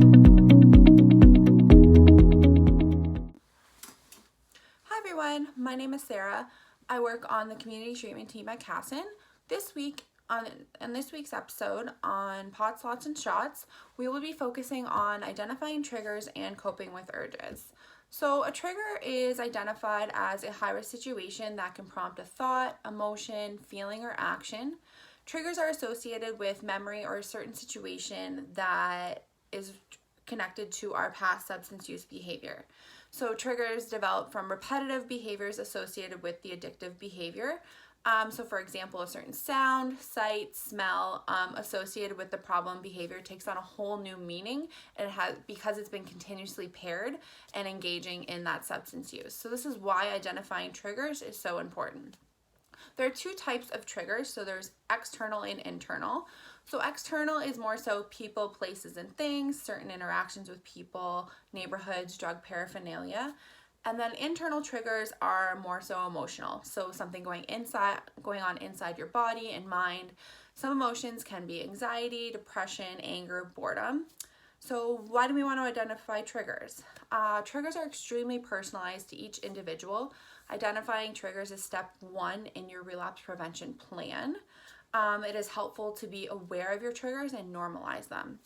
Hi everyone, my name is Sarah. I work on the community treatment team at Casson. In this week's episode on Pots, Slots, and Shots, we will be focusing on identifying triggers and coping with urges. So a trigger is identified as a high-risk situation that can prompt a thought, emotion, feeling, or action. Triggers are associated with memory or a certain situation that is connected to our past substance use behavior. So triggers develop from repetitive behaviors associated with the addictive behavior. So for example, a certain sound, sight, smell associated with the problem behavior takes on a whole new meaning, and because it's been continuously paired and engaging in that substance use. So this is why identifying triggers is so important. There are two types of triggers, so there's external and internal. So external is more so people, places, and things, certain interactions with people, neighborhoods, drug paraphernalia. And then internal triggers are more so emotional. So something going on inside your body and mind. Some emotions can be anxiety, depression, anger, boredom. So why do we want to identify triggers? Triggers are extremely personalized to each individual. Identifying triggers is step one in your relapse prevention plan. It is helpful to be aware of your triggers and normalize them.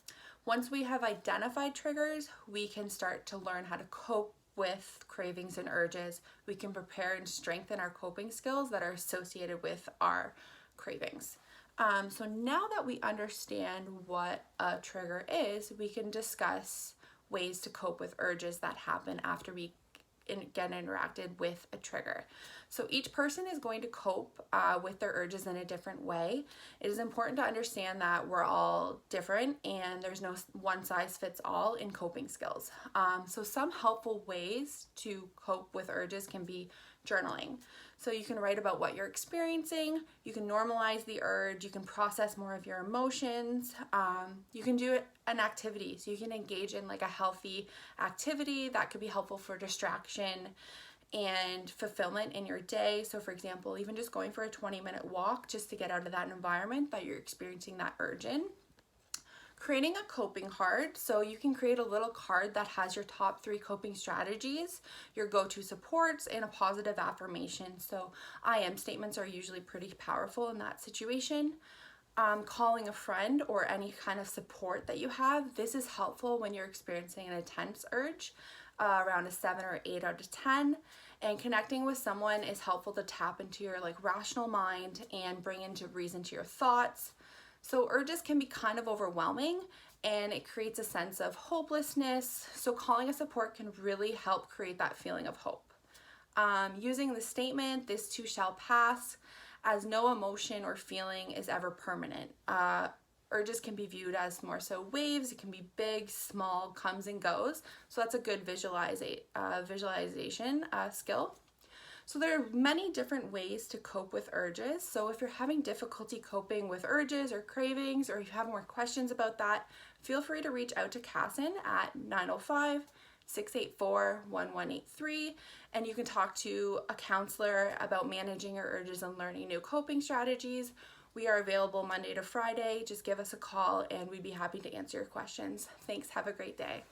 Once we have identified triggers, we can start to learn how to cope with cravings and urges. We can prepare and strengthen our coping skills that are associated with our cravings. So now that we understand what a trigger is, we can discuss ways to cope with urges that happen after we get interacted with a trigger. So each person is going to cope with their urges in a different way. It is important to understand that we're all different and there's no one size fits all in coping skills. So some helpful ways to cope with urges can be journaling. So you can write about what you're experiencing, you can normalize the urge, you can process more of your emotions, you can do an activity. So you can engage in like a healthy activity that could be helpful for distraction and fulfillment in your day. So for example, even just going for a 20-minute walk just to get out of that environment that you're experiencing that urge in. Creating a coping card. So you can create a little card that has your top 3 coping strategies, your go-to supports, and a positive affirmation. So I am statements are usually pretty powerful in that situation. Calling a friend or any kind of support that you have. This is helpful when you're experiencing an intense urge, around a 7 or 8 out of 10. And connecting with someone is helpful to tap into your rational mind and bring into reason to your thoughts. So urges can be kind of overwhelming and it creates a sense of hopelessness. So calling a support can really help create that feeling of hope. Using the statement, "This too shall pass," as no emotion or feeling is ever permanent. Urges can be viewed as more so waves. It can be big, small, comes and goes. So that's a good visualization skill. So there are many different ways to cope with urges. So if you're having difficulty coping with urges or cravings, or you have more questions about that, feel free to reach out to Casson at 905-684-1183, and you can talk to a counselor about managing your urges and learning new coping strategies. We are available Monday to Friday. Just give us a call and we'd be happy to answer your questions. Thanks. Have a great day.